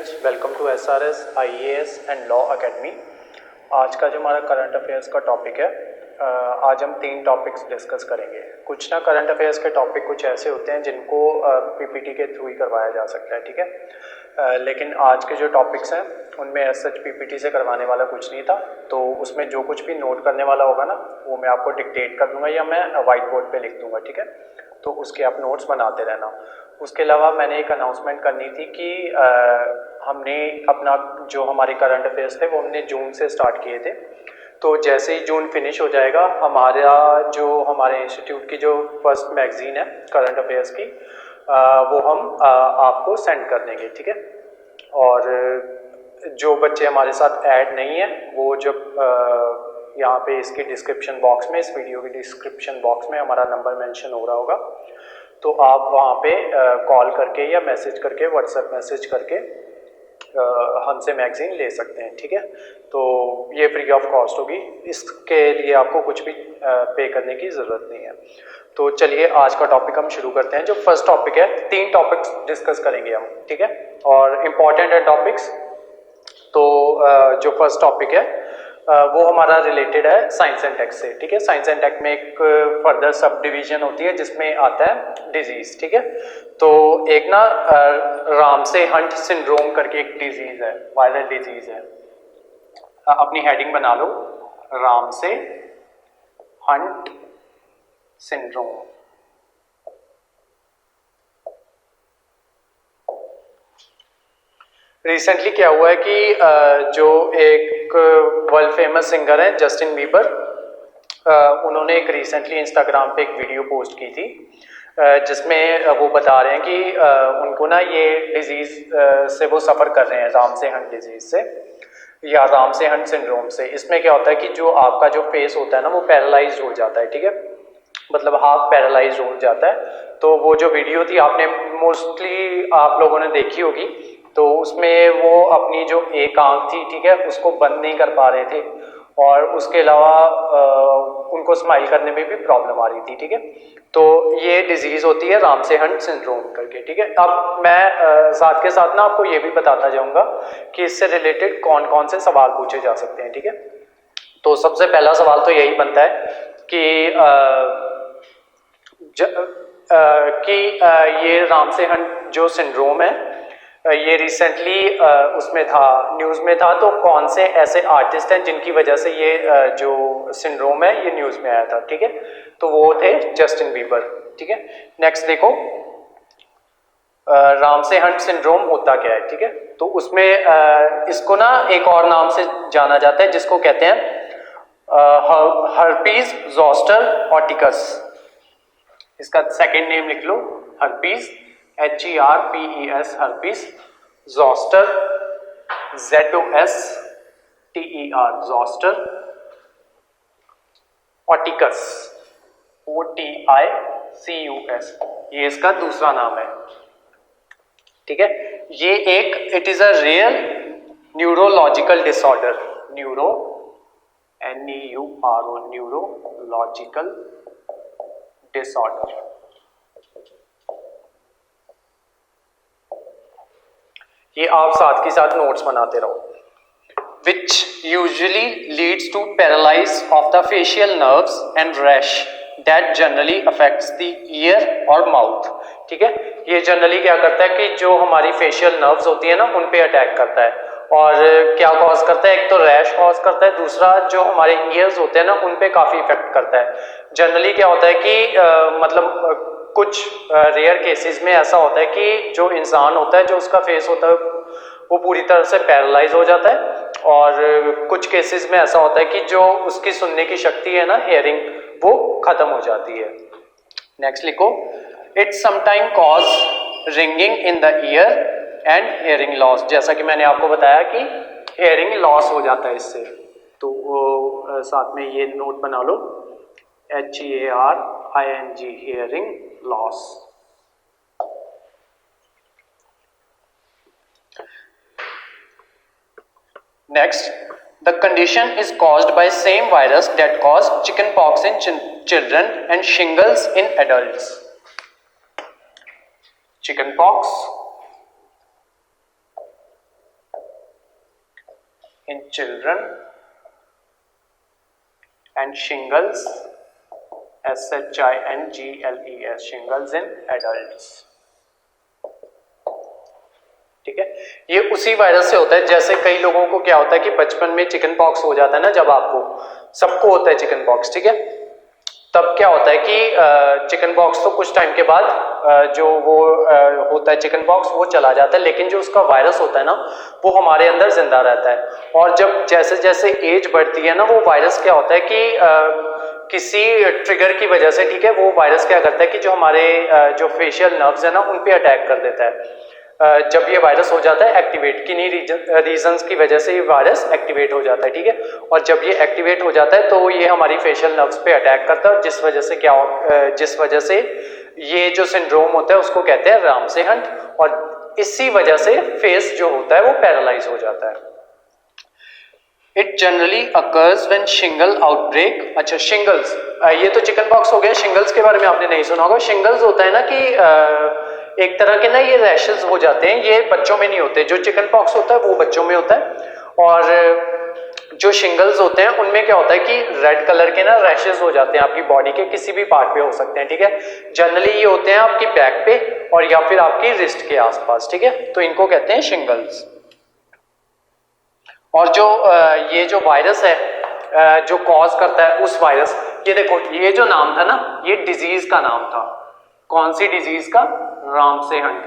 Students, welcome to SRS IAS and law academy. आज का जो हमारा करंट अफेयर्स का टॉपिक है, आज हम 3 टॉपिक्स डिस्कस करेंगे। कुछ ना करंट अफेयर्स के टॉपिक कुछ ऐसे होते हैं जिनको पीपीटी के थ्रू ही करवाया जा सकता है, ठीक है। लेकिन आज के जो टॉपिक्स हैं उनमें एज सच पीपीटी से करवाने वाला कुछ नहीं था, तो उसमें जो कुछ भी नोट करने वाला होगा ना वो मैं आपको डिक्टेट कर दूंगा या मैं वाइट बोर्ड पे लिख दूंगा, ठीक है। तो उसके आप नोट्स बनाते रहना। उसके अलावा मैंने एक अनाउंसमेंट करनी थी कि हमने अपना जो हमारे करंट अफेयर्स थे वो हमने जून से स्टार्ट किए थे। तो जैसे ही जून फिनिश हो जाएगा हमारा जो हमारे इंस्टीट्यूट की जो फर्स्ट मैगजीन है करंट अफेयर्स की, वो हम आपको सेंड कर देंगे, ठीक है। और जो बच्चे हमारे साथ ऐड नहीं है वो जब यहाँ पे इसके डिस्क्रिप्शन बॉक्स में, इस वीडियो के डिस्क्रिप्शन बॉक्स में हमारा नंबर मेंशन हो रहा होगा, तो आप वहाँ पे कॉल करके या मैसेज करके, व्हाट्सएप मैसेज करके हमसे मैगजीन ले सकते हैं, ठीक है। तो ये फ्री ऑफ कॉस्ट होगी, इसके लिए आपको कुछ भी पे करने की ज़रूरत नहीं है। तो चलिए आज का टॉपिक हम शुरू करते हैं। जो फर्स्ट टॉपिक है, 3 टॉपिक्स डिस्कस करेंगे हम, ठीक है, और इम्पॉर्टेंट है टॉपिक्स। तो जो फर्स्ट टॉपिक है वो हमारा रिलेटेड है साइंस एंड टेक से, ठीक है। साइंस एंड टेक में एक फर्दर सब डिवीजन होती है जिसमें आता है डिजीज, ठीक है। तो एक ना रामसे हंट सिंड्रोम करके एक डिजीज है, वायरल डिजीज है। अपनी हेडिंग बना लो, रामसे हंट सिंड्रोम। रिसेंटली क्या हुआ है कि जो एक वर्ल्ड फेमस सिंगर है जस्टिन बीबर, उन्होंने एक रिसेंटली इंस्टाग्राम पे एक वीडियो पोस्ट की थी जिसमें वो बता रहे हैं कि उनको ना ये डिजीज़ से वो सफ़र कर रहे हैं, रामसे हंट डिजीज़ से या रामसे हंट सिंड्रोम से। इसमें क्या होता है कि जो आपका जो फेस होता है ना वो पैरालाइज्ड हो जाता है, ठीक है, मतलब हाफ पैरालाइज हो जाता है। तो वो जो वीडियो थी आपने मोस्टली आप लोगों ने देखी होगी, तो उसमें वो अपनी जो एक आंख थी, ठीक है, उसको बंद नहीं कर पा रहे थे और उसके अलावा उनको स्माइल करने में भी प्रॉब्लम आ रही थी, ठीक है। तो ये डिजीज़ होती है रामसे हंट सिंड्रोम करके, ठीक है। अब मैं साथ के साथ ना आपको ये भी बताता जाऊंगा कि इससे रिलेटेड कौन कौन से सवाल पूछे जा सकते हैं, ठीक है। तो सबसे पहला सवाल तो यही बनता है कि ये रामसे हंट जो सिंड्रोम है ये रिसेंटली उसमें था, न्यूज़ में था। तो कौन से ऐसे आर्टिस्ट हैं जिनकी वजह से ये जो सिंड्रोम है ये न्यूज़ में आया था, ठीक है। तो वो थे जस्टिन बीबर, ठीक है। नेक्स्ट देखो, रामसे हंट सिंड्रोम होता क्या है, ठीक है। तो उसमें इसको ना एक और नाम से जाना जाता है जिसको कहते हैं हर्पीज ज़ोस्टर ऑटिकस। इसका सेकेंड नेम लिख लो, herpes, HERPES, herpes zoster, ZOSTER, zoster oticus, OTICUS, ये इसका दूसरा नाम है, ठीक है। ये एक it is a real neurological disorder, NEURO, neurological disorder. ये आप साथ के साथ नोट्स बनाते रहो। Which usually leads to paralyse of the facial nerves and rash that generally affects the ear और माउथ, ठीक है। ये जनरली क्या करता है कि जो हमारी फेशियल नर्व्स होती है ना उन पे अटैक करता है और क्या कॉज करता है, एक तो रैश कॉज करता है, दूसरा जो हमारे ईयर्स होते हैं ना उन पे काफ़ी इफेक्ट करता है। जनरली क्या होता है कि मतलब कुछ रेयर केसेस में ऐसा होता है कि जो इंसान होता है, जो उसका फेस होता है वो पूरी तरह से पैरालाइज हो जाता है, और कुछ केसेस में ऐसा होता है कि जो उसकी सुनने की शक्ति है ना, हेयरिंग, वो खत्म हो जाती है। नेक्स्ट लिखो, it sometime cause ringing in the year and hearing loss. जैसा कि मैंने आपको बताया कि हेयरिंग लॉस हो जाता है इससे, तो वो साथ में ये नोट बना लो, HEARING, hearing loss. Next, the condition is caused by same virus that caused chickenpox in children and shingles in adults. Chickenpox in children and shingles, SHINGLES, shingles in adults. ठीक है, ये उसी वायरस से होता है। जैसे कई लोगों को क्या होता है कि बचपन में चिकन पॉक्स हो जाता है ना, जब आपको, सबको होता है चिकन पॉक्स, ठीक है, तब क्या होता है कि चिकन पॉक्स तो कुछ टाइम के बाद जो वो होता है चिकन पॉक्स वो चला जाता है, लेकिन जो उसका वायरस होता है ना वो हमारे अंदर जिंदा रहता है। और जब जैसे जैसे एज बढ़ती है ना, वो वायरस क्या होता है कि किसी ट्रिगर की वजह से, ठीक है, वो वायरस क्या करता है कि जो हमारे जो फेशियल नर्व्स है ना उन पे अटैक कर देता है। जब ये वायरस हो जाता है एक्टिवेट, किन्हीं रीजंस की वजह से ये वायरस एक्टिवेट हो जाता है, ठीक है, और जब ये एक्टिवेट हो जाता है तो ये हमारी फेशियल नर्व्स पे अटैक करता है, जिस वजह से जिस वजह से ये जो सिंड्रोम होता है उसको कहते हैं रामसे हंट, और इसी वजह से फेस जो होता है वो पैरालाइज हो जाता है। It generally occurs when shingle outbreak. अच्छा, शिंगल्स, ये तो चिकन पॉक्स हो गया, शिंगल्स के बारे में आपने नहीं सुना होगा। शिंगल्स होता है ना कि एक तरह के ना ये रैशेस हो जाते हैं, ये बच्चों में नहीं होते। जो चिकन पॉक्स होता है वो बच्चों में होता है, और जो शिंगल्स होते हैं उनमें क्या होता है कि रेड कलर के ना रैशेस हो जाते हैं, आपकी बॉडी के किसी भी पार्ट पे हो सकते हैं, ठीक है। जनरली ये होते हैं आपकी बैक पे और या फिर आपकी रिस्ट के आसपास, ठीक है, तो इनको कहते हैं शिंगल्स। और जो ये जो वायरस है जो कॉज करता है उस वायरस, ये देखो, ये जो नाम था ना ये डिजीज का नाम था। कौन सी डिजीज का? रामसे हंट,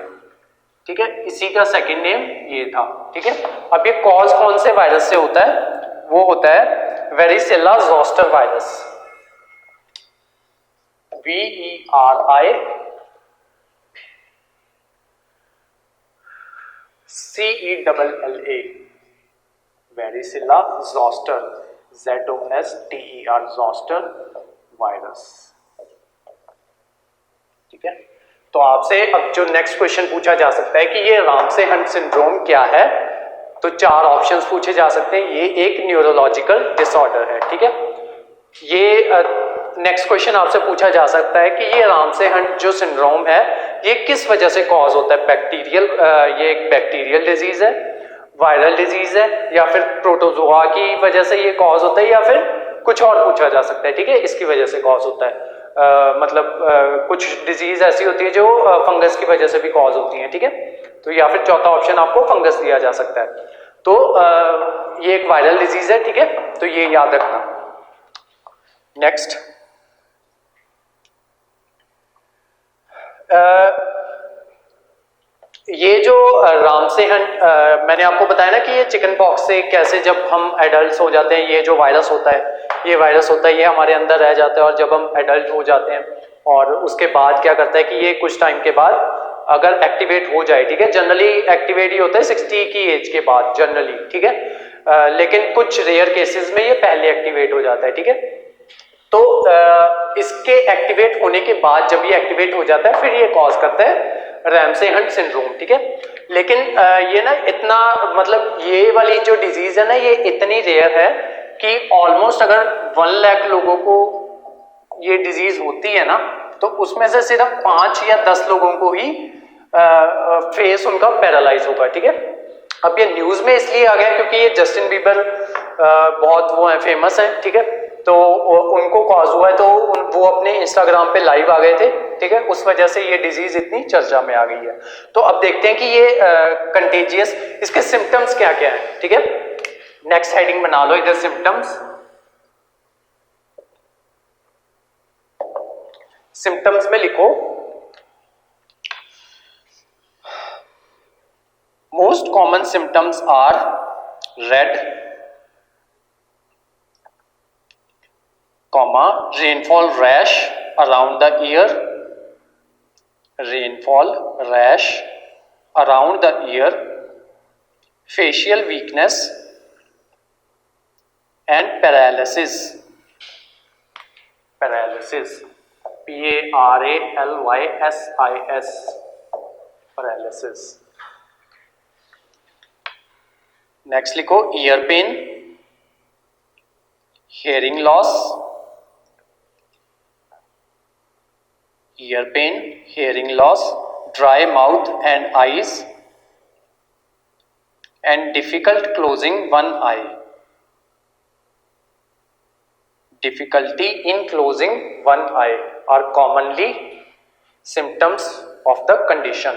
ठीक है, इसी का सेकंड नेम ये था, ठीक है। अब ये कॉज कौन से वायरस से होता है? वो होता है varicella zoster virus, VERICELLA, varicella zoster, ZOSTER, zoster virus, ठीक है। तो आपसे अब जो नेक्स्ट क्वेश्चन पूछा जा सकता है कि ये रामसे हंट सिंड्रोम क्या है, तो चार ऑप्शंस पूछे जा सकते हैं। ये एक न्यूरोलॉजिकल डिसऑर्डर है, ठीक है। ये नेक्स्ट क्वेश्चन आपसे पूछा जा सकता है कि ये रामसे हंट जो सिंड्रोम है ये किस वजह से कॉज होता है? बैक्टीरियल, ये एक बैक्टीरियल डिजीज है, वायरल डिजीज है, या फिर प्रोटोजोआ की वजह से ये कॉज होता है, या फिर कुछ और पूछा जा सकता है, ठीक है, इसकी वजह से कॉज होता है। कुछ डिजीज ऐसी होती है जो फंगस की वजह से भी कॉज होती है, ठीक है, तो या फिर चौथा ऑप्शन आपको फंगस दिया जा सकता है। तो ये एक वायरल डिजीज है, ठीक है, तो ये याद रखना। नेक्स्ट, ये जो रामसे हंट, मैंने आपको बताया ना कि ये चिकन पॉक्स से कैसे जब हम एडल्ट हो जाते हैं, ये जो वायरस होता है, ये वायरस होता है, ये हमारे अंदर रह जाता है, और जब हम एडल्ट हो जाते हैं और उसके बाद क्या करता है कि ये कुछ टाइम के बाद अगर एक्टिवेट हो जाए, ठीक है, जनरली एक्टिवेट ही होता है 60 की एज के बाद जनरली, ठीक है, लेकिन कुछ रेयर केसेस में ये पहले एक्टिवेट हो जाता है, ठीक है। तो इसके एक्टिवेट होने के बाद जब ये एक्टिवेट हो जाता है फिर ये कॉज करता है रामसे हंट सिंड्रोम, ठीक है। लेकिन ये ना इतना, मतलब ये वाली जो डिजीज है ना ये इतनी रेयर है कि ऑलमोस्ट अगर 1 लाख लोगों को ये डिजीज होती है ना तो उसमें से सिर्फ 5 या 10 लोगों को ही फेस उनका पैरालाइज होगा, ठीक है। अब ये न्यूज में इसलिए आ गया क्योंकि ये जस्टिन बीबर बहुत वो है, फेमस है, ठीक है, तो उनको कॉज हुआ है, तो वो अपने इंस्टाग्राम पे लाइव आ गए थे, ठीक है, उस वजह से ये डिजीज इतनी चर्चा में आ गई है। तो अब देखते हैं कि ये कंटेजियस, इसके सिम्टम्स क्या क्या है, ठीक है। नेक्स्ट हेडिंग बना लो इधर, सिम्टम्स। सिम्टम्स में लिखो most common symptoms are red, rainfall rash around the ear, rainfall rash around the ear, facial weakness and paralysis, paralysis, PARALYSIS, paralysis. Next लिखो ear pain, hearing loss, ear pain, hearing loss, dry mouth and eyes, and difficult closing one eye. Difficulty in closing one eye are commonly symptoms of the condition.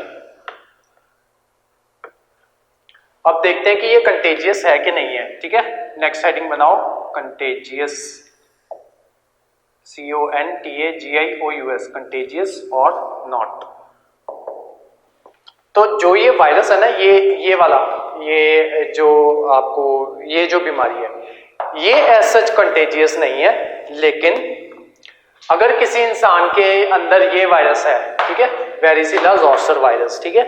अब देखते हैं कि ये contagious है कि नहीं है, ठीक है। नेक्स्ट हेडिंग बनाओ, कंटेजियस, CONTAGIOUS, कंटेजियस और नॉट। तो जो ये वायरस है ना, ये वाला, ये जो आपको ये जो बीमारी है, ये एज सच कंटेजियस नहीं है, लेकिन अगर किसी इंसान के अंदर ये वायरस है, ठीक है, वेरिसिला ज़ोस्टर वायरस, ठीक है।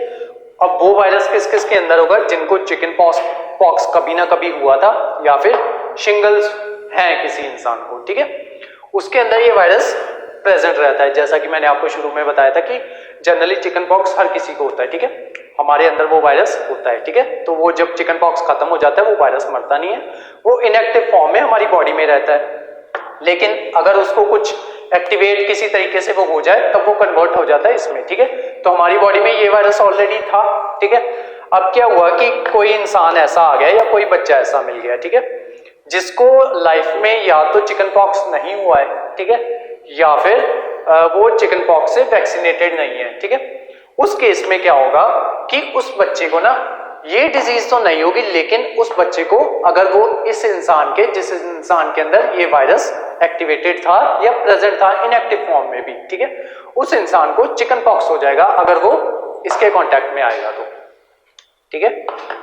अब वो वायरस किस किस के अंदर होगा? जिनको चिकन पॉक्स कभी ना कभी हुआ था या फिर शिंगल्स है किसी इंसान को, ठीक है, उसके अंदर ये वायरस प्रेजेंट रहता है। जैसा कि मैंने आपको शुरू में बताया था कि जनरली चिकन पॉक्स हर किसी को होता है, ठीक है, हमारे अंदर वो वायरस होता है, ठीक है। तो वो जब चिकन पॉक्स खत्म हो जाता है, वो वायरस मरता नहीं है, वो इनएक्टिव फॉर्म में हमारी बॉडी में रहता है। लेकिन अगर उसको कुछ एक्टिवेट किसी तरीके से वो हो जाए, तब वो कन्वर्ट हो जाता है इसमें, ठीक है। तो हमारी बॉडी में ये वायरस ऑलरेडी था, ठीक है। अब क्या हुआ कि कोई इंसान ऐसा आ गया या कोई बच्चा ऐसा मिल गया, ठीक है, जिसको लाइफ में या तो चिकन पॉक्स नहीं हुआ है, ठीक है, या फिर वो चिकन पॉक्स से वैक्सीनेटेड नहीं है, ठीक है। उस केस में क्या होगा कि उस बच्चे को ना ये डिजीज तो नहीं होगी, लेकिन उस बच्चे को, अगर वो जिस इंसान के अंदर ये वायरस एक्टिवेटेड था या प्रेजेंट था इनएक्टिव फॉर्म में भी, ठीक है, उस इंसान को चिकन पॉक्स हो जाएगा अगर वो इसके कांटेक्ट में आएगा तो, ठीक है।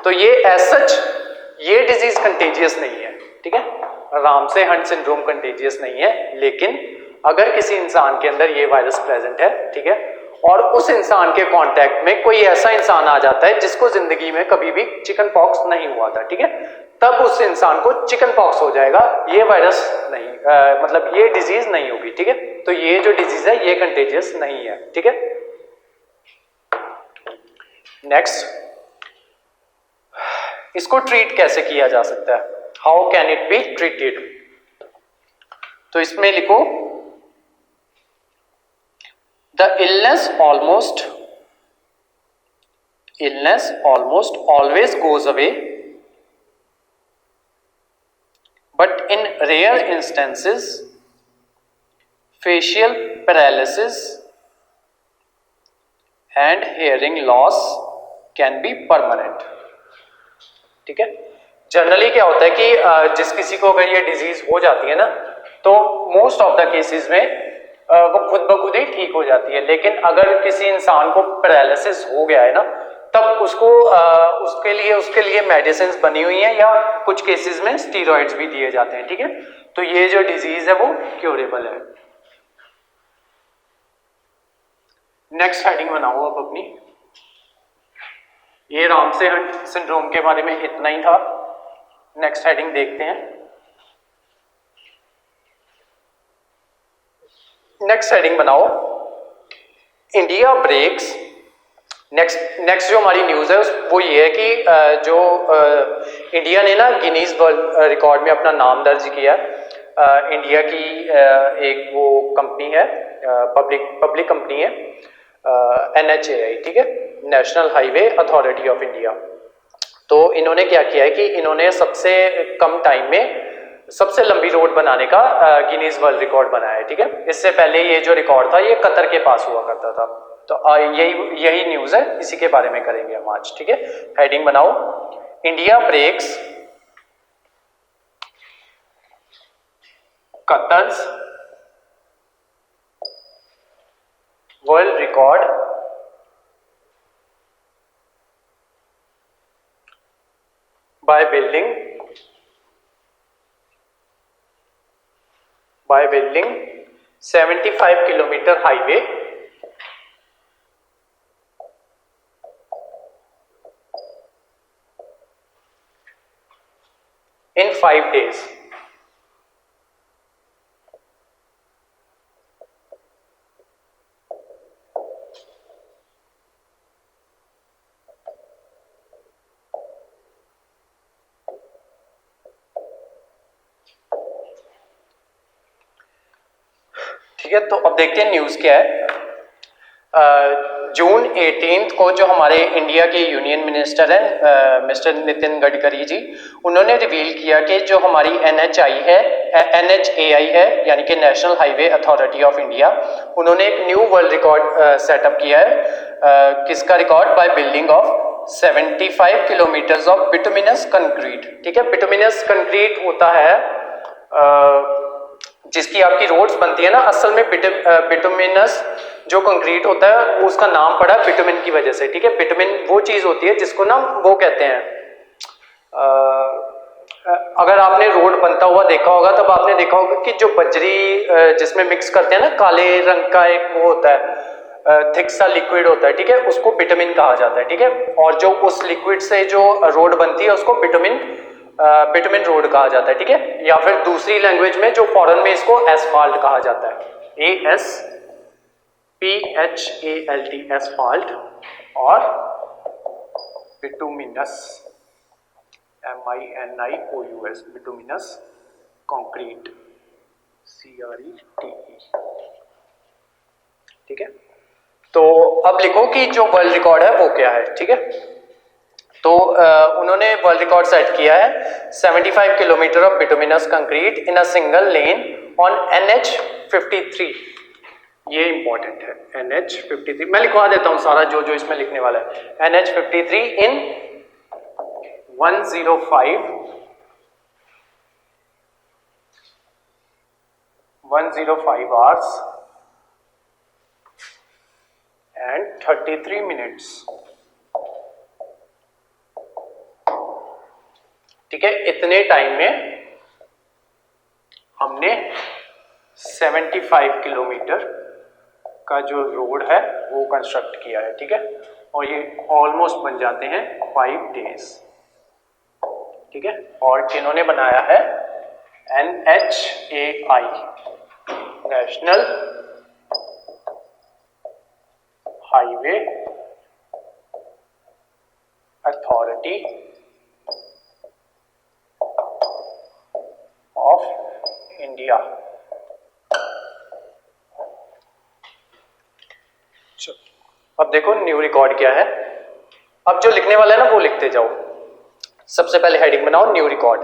तो ये एज सच ये डिजीज कंटेजियस नहीं है, ठीक है, रामसे हंट सिंड्रोम कंटेजियस नहीं है, लेकिन अगर किसी इंसान के अंदर ये वायरस प्रेजेंट है, ठीक है, और उस इंसान के कांटेक्ट में कोई ऐसा इंसान आ जाता है जिसको जिंदगी में कभी भी चिकन पॉक्स नहीं हुआ था, ठीक है, तब उस इंसान को चिकन पॉक्स हो जाएगा, ये वायरस नहीं, मतलब ये डिजीज नहीं होगी, ठीक है। तो ये जो डिजीज है ये कंटेजियस नहीं है, ठीक है। नेक्स्ट, इसको ट्रीट कैसे किया जा सकता है? How can it be treated? तो इसमें लिखो, The illness almost always goes away, but in rare instances, facial paralysis and hearing loss can be permanent, ठीक है। जनरली क्या होता है कि जिस किसी को अगर ये डिजीज हो जाती है ना, तो मोस्ट ऑफ द केसेस में वो खुद ब खुद ही ठीक हो जाती है। लेकिन अगर किसी इंसान को पैरालिसिस हो गया है ना, तब उसको उसके लिए मेडिसिन बनी हुई हैं, या कुछ केसेस में स्टीरॉइड्स भी दिए जाते हैं, ठीक है। तो ये जो डिजीज है वो क्योरेबल है। नेक्स्ट हेडिंग बनाओ अब अपनी। ये रामसे हंट सिंड्रोम के बारे में इतना ही था। नेक्स्ट हेडिंग देखते हैं। नेक्स्ट हेडिंग बनाओ, इंडिया ब्रेक्स। नेक्स्ट जो हमारी न्यूज़ है वो ये है कि जो इंडिया ने ना गिनीज वर्ल्ड रिकॉर्ड में अपना नाम दर्ज किया। इंडिया की एक वो कंपनी है, पब्लिक कंपनी है, NHAI, ठीक है, national highway authority of India. तो इन्होंने क्या किया है कि इन्होंने सबसे कम टाइम में सबसे लंबी रोड बनाने का गिनीज वर्ल्ड रिकॉर्ड बनाया है, ठीक है। इससे पहले ये जो रिकॉर्ड था ये कतर के पास हुआ करता था। तो यही न्यूज़ है, इसी के बारे में करेंगे हम आज, ठीक है। हेडिंग बनाओ, India breaks Qatar's world record by building 75 kilometer highway in 5 days. ठीक है, तो अब देखते हैं न्यूज़ क्या है। जून 18 को जो हमारे इंडिया के यूनियन मिनिस्टर हैं मिस्टर नितिन गडकरी जी, उन्होंने रिवील किया कि जो हमारी NHAI है यानी कि national highway authority of India, उन्होंने एक न्यू वर्ल्ड रिकॉर्ड सेटअप किया है। किसका record? By building of 75 kilometres of bituminous concrete. ठीक है, बिटुमिनस कंक्रीट होता है जिसकी आपकी रोड्स बनती है ना, असल में बिटुमिनस जो कंक्रीट होता है उसका नाम पड़ा बिटुमिन की वजह से। ठीक है, बिटुमिन वो चीज होती है जिसको ना वो कहते हैं, अगर आपने रोड बनता हुआ देखा होगा तब आपने देखा होगा कि जो बजरी जिसमें मिक्स करते हैं ना, काले रंग का एक वो होता है, थिक सा लिक्विड होता है। ठीक है, उसको बिटुमिन कहा जाता है। ठीक है, और जो उस लिक्विड से जो रोड बनती है उसको बिटुमिन रोड कहा जाता है। ठीक है, या फिर दूसरी लैंग्वेज में जो फॉरेन में इसको एसफाल्ट कहा जाता है, ASPHALT एसफाल्ट, और bituminous MINIOUS bituminous concrete CRETE। ठीक है, तो अब लिखो कि जो वर्ल्ड रिकॉर्ड है वो क्या है। ठीक है, तो उन्होंने वर्ल्ड रिकॉर्ड सेट किया है 75 kilometre of bituminous concrete in a single lane on NH53। ये इंपॉर्टेंट है, NH53 मैं लिखवा देता हूं सारा जो इसमें लिखने वाला है। NH53 in 105 hours and 33 minutes। ठीक है, इतने टाइम में हमने 75 किलोमीटर का जो रोड है वो कंस्ट्रक्ट किया है। ठीक है, और ये ऑलमोस्ट बन जाते हैं 5 days। ठीक है, और किन्होंने बनाया है? NHAI national highway authority of India. अब देखो न्यू रिकॉर्ड क्या है। अब जो लिखने वाला है ना वो लिखते जाओ। सबसे पहले हेडिंग बनाओ new record.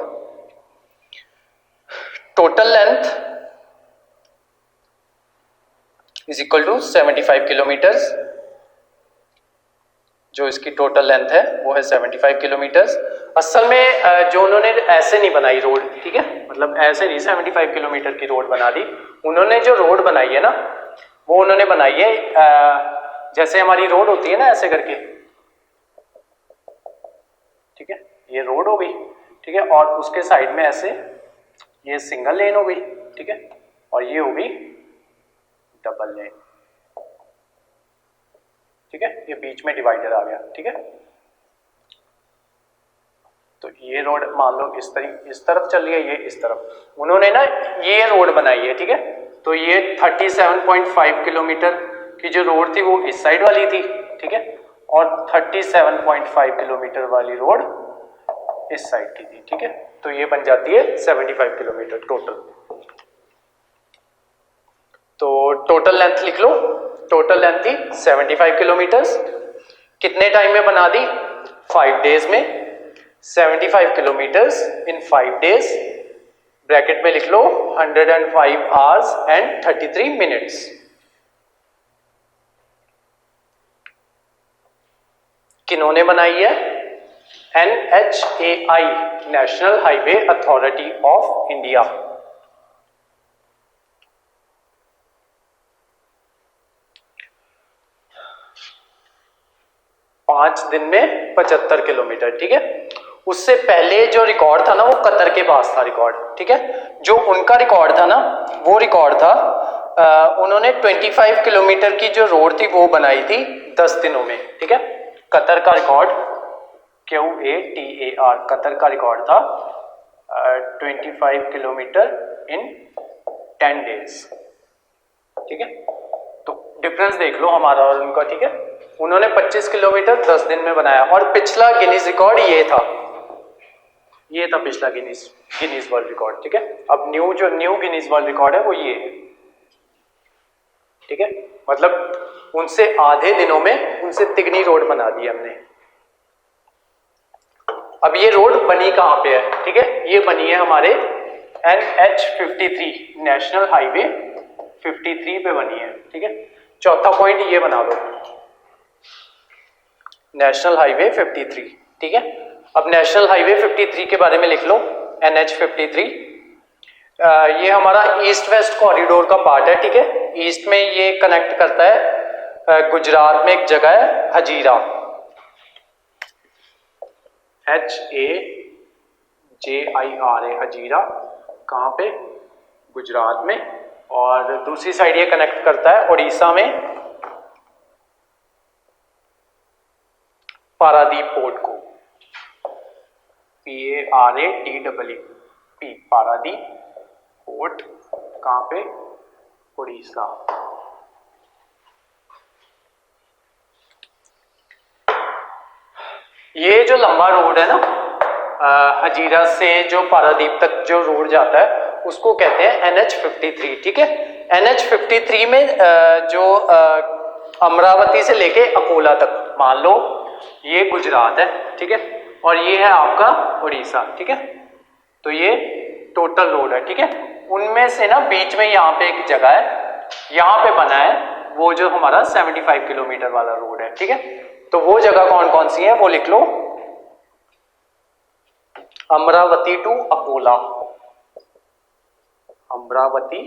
Total length is equal to 75 kilometres. जो इसकी टोटल लेंथ है वो है 75 किलोमीटर्स। असल में जो उन्होंने ऐसे नहीं बनाई रोड, ठीक है, मतलब ऐसे नहीं 75 किलोमीटर की रोड बना दी। उन्होंने जो रोड बनाई है ना वो उन्होंने बनाई है जैसे हमारी रोड होती है ना ऐसे करके। ठीक है, ये रोड हो गई। ठीक है, और उसके साइड में ऐसे ये सिंगल लेन हो गई। ठीक है, और ये हो गई डबल लेन। ठीक है, ये बीच में डिवाइडर आ गया। ठीक है, तो ये रोड मान लो इस तरफ चल रही है, ये इस तरफ। उन्होंने ना ये रोड बनाई है। ठीक है, तो ये 37.5 किलोमीटर की जो रोड थी वो इस साइड वाली थी। ठीक है, और 37.5 किलोमीटर वाली रोड इस साइड की थी। ठीक है, तो ये बन जाती है 75 किलोमीटर टोटल। तो टोटल लेंथ लिख लो। टोटल लेंथ थी 75 किलोमीटर्स। कितने टाइम में बना दी? 5 डेज में। 75 किलोमीटर्स इन 5 डेज, ब्रैकेट में लिख लो 105 आवर्स एंड 33 मिनट्स। किन्होंने बनाई है? NHAI national highway authority of India. पांच दिन में 75 किलोमीटर। ठीक है, उससे पहले जो रिकॉर्ड था ना वो कतर के पास था रिकॉर्ड। ठीक है, जो उनका रिकॉर्ड था ना वो रिकॉर्ड था उन्होंने 25 किलोमीटर की जो रोड थी वो बनाई थी 10 दिनों में। ठीक है, कतर का रिकॉर्ड QATAR कतर का रिकॉर्ड था 25 किलोमीटर इन 10 डेज। ठीक है, तो डिफरेंस देख लो हमारा और उनका। ठीक है, उन्होंने 25 किलोमीटर 10 दिन में बनाया और पिछला गिनीज रिकॉर्ड ये था पिछला गिनीज वर्ल्ड रिकॉर्ड। ठीक है, अब न्यू गिनीज वर्ल्ड रिकॉर्ड है वो ये है। ठीक ठीक है, मतलब उनसे आधे दिनों में उनसे तिगनी रोड बना दी हमने। अब ये रोड बनी कहाँ पे है, ठीक है, ये बनी है हमारे NH53 नेशनल हाईवे 53 पे बनी है, ठीक है। चौथा पॉइंट ये बना लो, नेशनल हाईवे 53, ठीक है। अब नेशनल हाईवे 53 के बारे में लिख लो, NH53 ये हमारा ईस्ट वेस्ट कॉरिडोर का पार्ट है, ठीक है। ईस्ट में ये कनेक्ट करता है गुजरात में एक जगह है हजीरा, HAJIRA हजीरा, कहाँ पे, गुजरात में। और दूसरी साइड ये कनेक्ट करता है उड़ीसा में पारादीप पोर्ट को, PARADEEP, पारादीप पोर्ट, कहाँ पे, उड़ीसा। ये जो लंबा रोड है ना हजीरा से जो पारादीप तक जो रोड जाता है उसको कहते हैं NH53, ठीक है। NH53 में जो अमरावती से लेके अकोला तक, मान लो ये गुजरात है, ठीक है, और ये है आपका उड़ीसा, ठीक है। तो ये टोटल रोड है, ठीक है। उनमें से ना बीच में यहाँ पे एक जगह है, यहाँ पे बना है वो जो हमारा 75 किलोमीटर वाला रोड है, ठीक है। तो वो जगह कौन कौन सी है वो लिख लो, Amravati to Akola, Amravati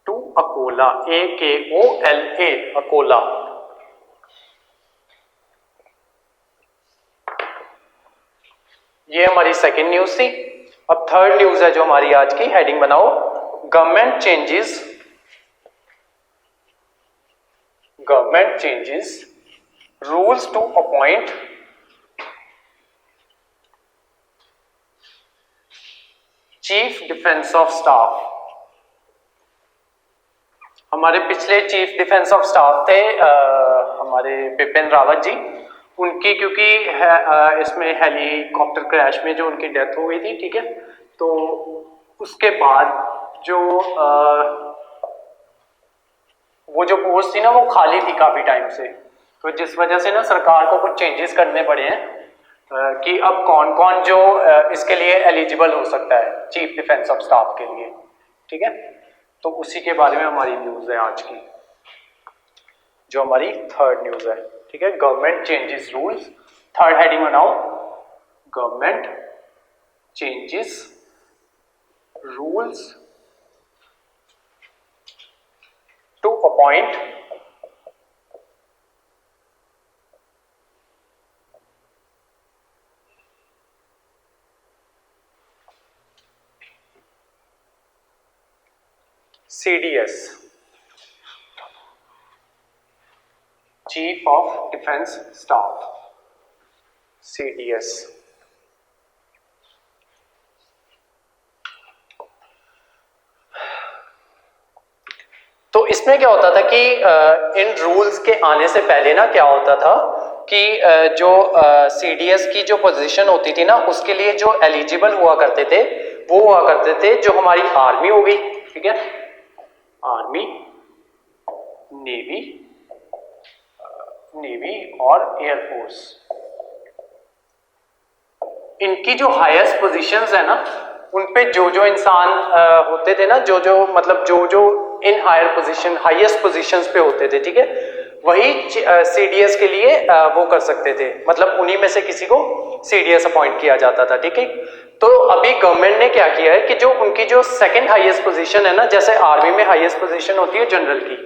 to Akola, AKOLA, Akola. ये हमारी सेकेंड न्यूज थी। अब थर्ड न्यूज है जो हमारी आज की, हेडिंग बनाओ, government changes rules to appoint chief defence of staff. हमारे पिछले चीफ डिफेंस ऑफ स्टाफ थे हमारे बिपिन रावत जी, उनकी क्योंकि इसमें हेलीकॉप्टर क्रैश में जो उनकी डेथ हो गई थी, ठीक है। तो उसके बाद जो वो जो पोस्ट थी ना वो खाली थी काफी टाइम से, तो जिस वजह से ना सरकार को कुछ चेंजेस करने पड़े हैं कि अब कौन कौन जो इसके लिए एलिजिबल हो सकता है चीफ डिफेंस ऑफ स्टाफ के लिए, ठीक है। तो उसी के बारे में हमारी न्यूज है आज की, जो हमारी थर्ड न्यूज है, ठीक है। Government changes rules, third heading बनाओ, government changes rules to appoint CDS, chief of defence staff, CDS। तो इसमें क्या होता था कि इन रूल्स के आने से पहले ना क्या होता था कि जो CDS की जो पोजीशन होती थी ना उसके लिए जो एलिजिबल हुआ करते थे वो हुआ करते थे जो हमारी आर्मी हो गई, ठीक है, आर्मी, नेवी और एयरफोर्स। इनकी जो हाईएस्ट पोजीशंस है ना उन पे जो इंसान होते थे ना, जो मतलब जो इन हायर पोजीशन हाईएस्ट पोजीशंस पे होते थे, ठीक है, वही CDS के लिए वो कर सकते थे, मतलब उन्हीं में से किसी को CDS अपॉइंट किया जाता था, ठीक है। तो अभी गवर्नमेंट ने क्या किया है कि जो उनकी जो सेकंड हाईएस्ट पोजीशन है ना, जैसे आर्मी में हाईएस्ट पोजीशन होती है जनरल की,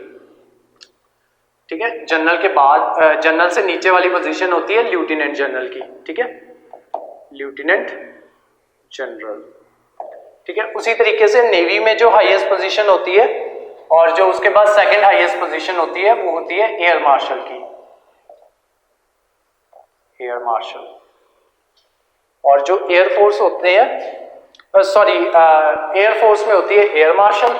ठीक है, जनरल के बाद जनरल से नीचे वाली पोजीशन होती है लेफ्टिनेंट जनरल की, ठीक है, लेफ्टिनेंट जनरल, ठीक है। उसी तरीके से नेवी में जो हाईएस्ट पोजीशन होती है और जो उसके बाद सेकंड हाईएस्ट पोजीशन होती है वो होती है एयर मार्शल की, एयर मार्शल। और जो एयरफोर्स होते हैं सॉरी एयरफोर्स में होती है एयर मार्शल,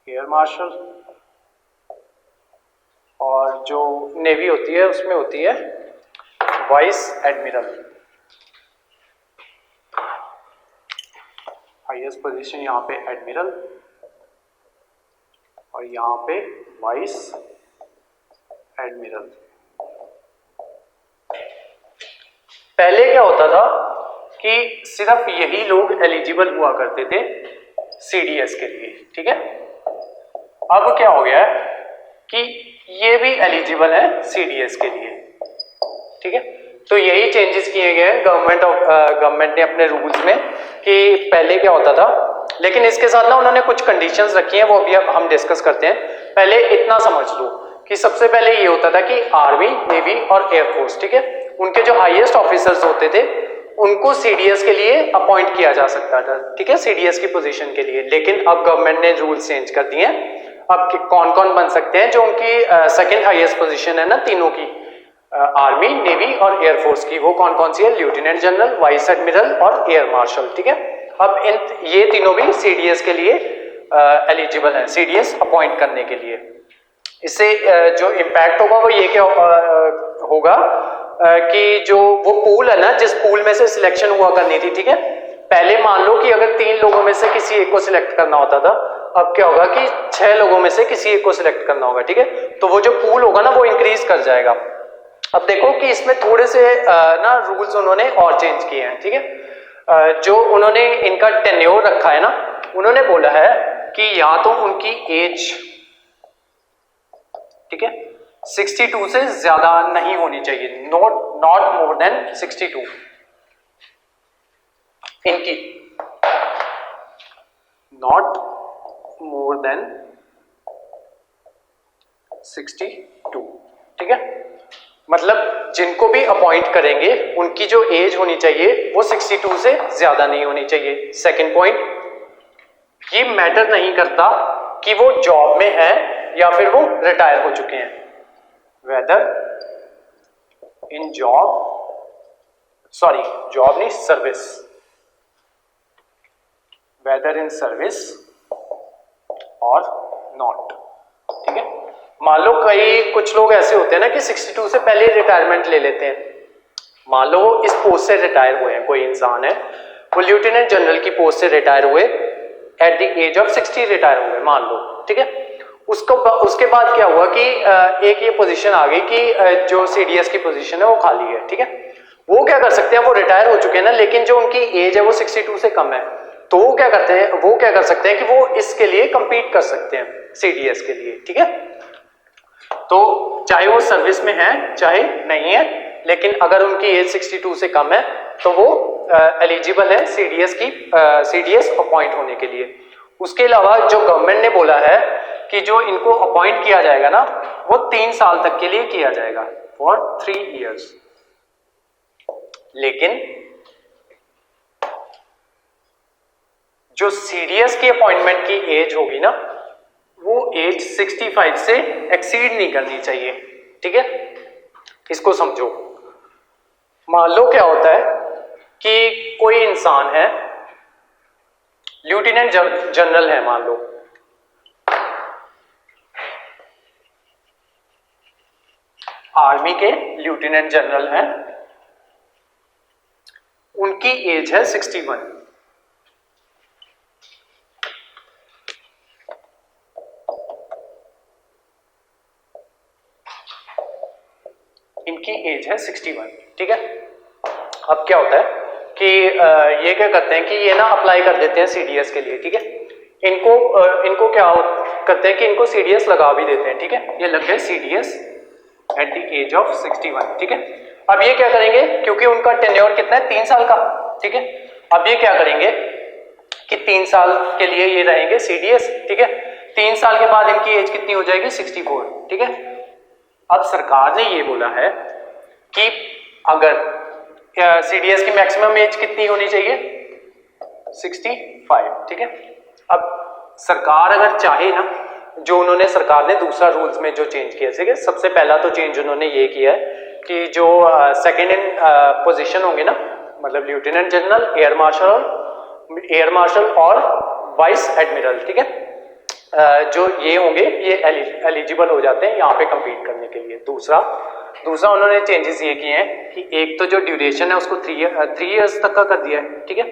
एयर मार्शल, और जो नेवी होती है उसमें होती है वाइस एडमिरल। हाईएस्ट पोजीशन यहाँ पे एडमिरल और यहाँ पे वाइस एडमिरल। पहले क्या होता था कि सिर्फ यही लोग एलिजिबल हुआ करते थे सीडीएस के लिए, ठीक है। अब क्या हो गया है कि ये भी एलिजिबल है सीडीएस के लिए, ठीक है। तो यही चेंजेस किए गए हैं गवर्नमेंट ने अपने रूल्स में, कि पहले क्या होता था, लेकिन इसके साथ ना उन्होंने कुछ कंडीशंस रखी हैं, वो अभी हम डिस्कस करते हैं। पहले इतना समझ लो कि सबसे पहले ये होता था कि आर्मी, नेवी और एयरफोर्स, ठीक है, उनके जो हाईएस्ट ऑफिसर्स होते थे उनको सीडीएस के लिए अपॉइंट किया जा सकता था, ठीक है, सीडीएस की पोजीशन के लिए। लेकिन अब गवर्नमेंट ने रूल्स चेंज कर दिए हैं। अब कौन कौन बन सकते हैं, जो उनकी सेकंड हाईएस्ट पोजीशन है ना तीनों की, आर्मी, नेवी और एयरफोर्स की, वो कौन कौन सी है, लेफ्टिनेंट जनरल, वाइस एडमिरल और एयर मार्शल, ठीक है। अब ये तीनों भी सीडीएस के लिए एलिजिबल हैं, सीडीएस अपॉइंट करने के लिए। इससे जो इम्पैक्ट होगा वो ये क्या होगा कि जो वो पूल है ना, जिस पूल में से सिलेक्शन हुआ करनी थी, ठीक है, पहले मान लो कि अगर 3 लोगों में से किसी एक को सिलेक्ट करना होता था, अब क्या होगा कि 6 लोगों में से किसी एक को सिलेक्ट करना होगा, ठीक है। तो वो जो पूल होगा ना वो इंक्रीज कर जाएगा। अब देखो कि इसमें थोड़े से ना रूल्स उन्होंने और चेंज किए हैं, ठीक है। जो उन्होंने इनका टेन्योर रखा है ना, उन्होंने बोला है कि या तो उनकी एज, ठीक है, 62 से ज्यादा नहीं होनी चाहिए, नॉट मोर देन 62 इनकी, नॉट मोर देन 62, ठीक है। मतलब जिनको भी अपॉइंट करेंगे उनकी जो एज होनी चाहिए वो 62 से ज्यादा नहीं होनी चाहिए। सेकंड पॉइंट, ये मैटर नहीं करता कि वो जॉब में है या फिर वो रिटायर हो चुके हैं, वेदर इन जॉब नहीं, सर्विस, वेदर इन सर्विस और नॉट, ठीक है। मान लो कुछ लोग ऐसे होते हैं ना कि 62 से पहले रिटायरमेंट ले लेते हैं। मान लो इस पोस्ट से रिटायर हुए हैं, कोई इंसान है, वो लेफ्टिनेंट जनरल की पोस्ट से रिटायर हुए, at the age of 60 retire हुए मान लो, ठीक है। उसके बाद क्या हुआ कि एक ये पोजीशन आ गई कि जो सीडीएस की पोजीशन है वो खाली है, ठीक है। वो क्या कर सकते हैं, वो रिटायर हो चुके हैं ना, लेकिन जो उनकी एज है वो 62 से कम है, तो वो क्या कर सकते हैं कि वो इसके लिए compete कर सकते हैं सीडीएस के लिए, ठीक है। तो चाहे वो सर्विस में है चाहे नहीं है, लेकिन अगर उनकी एज 62 से कम है तो वो एलिजिबल है सीडीएस अपॉइंट होने के लिए। उसके अलावा जो गवर्नमेंट ने बोला है कि जो इनको अपॉइंट किया जाएगा ना वो 3 साल तक के लिए किया जाएगा, फॉर 3 इयर्स। लेकिन जो सीडीएस की अपॉइंटमेंट की एज होगी ना वो एज 65 से एक्सीड नहीं करनी चाहिए, ठीक है। इसको समझो। मान लो क्या होता है कि कोई इंसान है, लेफ्टिनेंट जनरल है, मान लो, आर्मी के लेफ्टिनेंट जनरल हैं, उनकी एज है 61, इनकी एज है 61, ठीक है। अब क्या होता है कि ये क्या करते हैं कि ये ना अप्लाई कर देते हैं सीडीएस के लिए, ठीक है। इनको क्या करते हैं कि इनको सीडीएस लगा भी देते हैं, ठीक है। ये लग गए CDS at the age of 61, ठीक है। अब ये क्या करेंगे, क्योंकि उनका टेन्योर कितना है, 3 साल का, ठीक है। अब ये क्या करेंगे कि 3 साल के लिए ये रहेंगे सीडीएस, ठीक है। 3 साल के बाद इनकी एज कितनी हो जाएगी, 64, ठीक है। अब सरकार ने ये बोला है कि अगर सीडीएस की मैक्सिमम एज कितनी होनी चाहिए, 65, ठीक है। अब सरकार अगर चाहे ना, जो उन्होंने सरकार ने दूसरा रूल्स में जो चेंज किया, ठीक है, सबसे पहला तो चेंज उन्होंने ये किया है कि जो सेकेंड इन पोजीशन होंगे ना, मतलब लेफ्टिनेंट जनरल, एयर मार्शल और वाइस एडमिरल, ठीक है, जो ये होंगे ये एलिजिबल हो जाते हैं यहाँ पे compete करने के लिए। दूसरा उन्होंने चेंजेस ये किए हैं कि एक तो जो ड्यूरेशन है उसको 3 इयर्स तक का कर दिया है, ठीक है।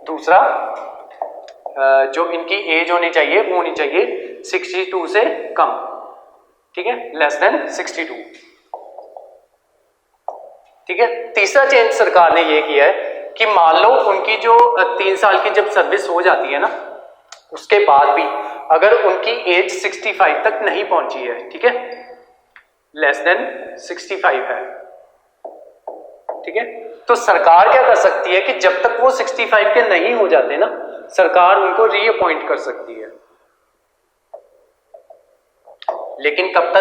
दूसरा जो इनकी एज होनी चाहिए वो होनी चाहिए 62 से कम, ठीक है, लेस देन 62, ठीक है। तीसरा चेंज सरकार ने ये किया है कि मान लो उनकी जो 3 साल की जब सर्विस हो जाती है ना, उसके बाद भी अगर उनकी एज 65 तक नहीं पहुंची है, ठीक है, लेस देन 65 है, ठीक है, तो सरकार क्या कर सकती है कि जब तक वो 65 के नहीं हो जाते ना, सरकार उनको रीअपॉइंट कर सकती है। लेकिन कब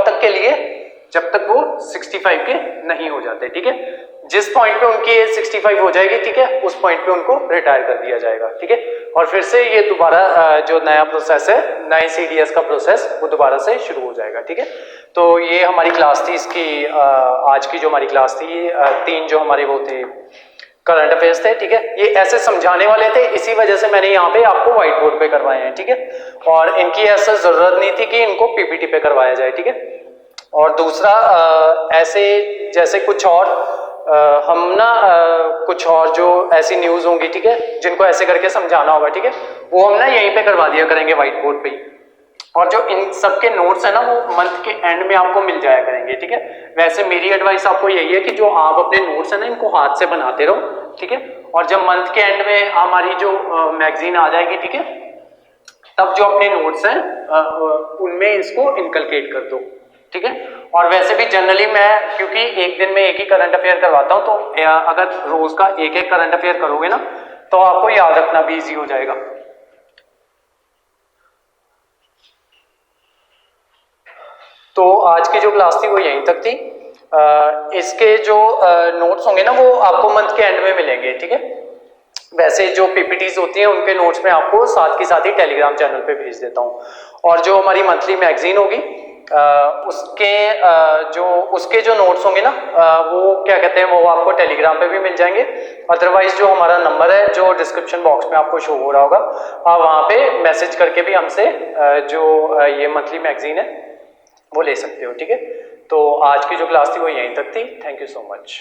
तक के लिए? जब तक वो 65 के नहीं हो जाते, ठीक है। जिस पॉइंट पे उनकी एज 65 हो जाएगी, ठीक है, उस पॉइंट पे उनको रिटायर कर दिया जाएगा, ठीक है। और फिर से ये दोबारा जो नया प्रोसेस है, नए CDS का प्रोसेस, वो दोबारा से शुरू हो जाएगा, ठीक है। तो ये हमारी क्लास थी, इसकी आज की जो हमारी क्लास थी, 3 जो हमारे वो थे करंट अफेयर्स थे, ठीक है। ये ऐसे समझाने वाले थे, इसी वजह से मैंने यहाँ पे आपको व्हाइट बोर्ड पे करवाए हैं, ठीक है। और इनकी ऐसा जरूरत नहीं थी कि इनको PPT पे करवाया जाए, ठीक है। और दूसरा ऐसे जैसे कुछ और हम ना कुछ और जो ऐसी न्यूज होंगी, ठीक है, जिनको ऐसे करके समझाना होगा, ठीक है, वो हम ना यहीं पे करवा दिया करेंगे व्हाइट बोर्ड पे ही। और जो इन सब के नोट्स है ना, वो मंथ के एंड में आपको मिल जाया करेंगे, ठीक है। वैसे मेरी एडवाइस आपको यही है कि जो आप अपने नोट्स है ना, इनको हाथ से बनाते रहो, ठीक है। और जब मंथ के एंड में हमारी जो मैगजीन आ जाएगी, ठीक है, तब जो अपने नोट्स हैं उनमें इसको इनकलकेट कर दो, ठीक है। और वैसे भी जनरली मैं, क्योंकि एक दिन में एक ही करंट अफेयर करवाता हूं, तो अगर रोज का एक करंट अफेयर करोगे ना, तो आपको याद रखना भी इजी हो जाएगा। तो आज की जो क्लास थी वो यहीं तक थी। इसके जो नोट्स होंगे ना, वो आपको मंथ के एंड में मिलेंगे, ठीक है। वैसे जो PPTs होती हैं उनके नोट्स में आपको साथ ही टेलीग्राम चैनल पे भेज देता हूँ। और जो हमारी मंथली मैगजीन होगी, उसके जो नोट्स होंगे ना, वो क्या कहते हैं, वो आपको टेलीग्राम पे भी मिल जाएंगे। अदरवाइज जो हमारा नंबर है, जो डिस्क्रिप्शन बॉक्स में आपको शो हो रहा होगा, आप वहाँ पे मैसेज करके भी हमसे जो ये मंथली मैगजीन है वो ले सकते हो, ठीक है। तो आज की जो क्लास थी वो यहीं तक थी। Thank you so much.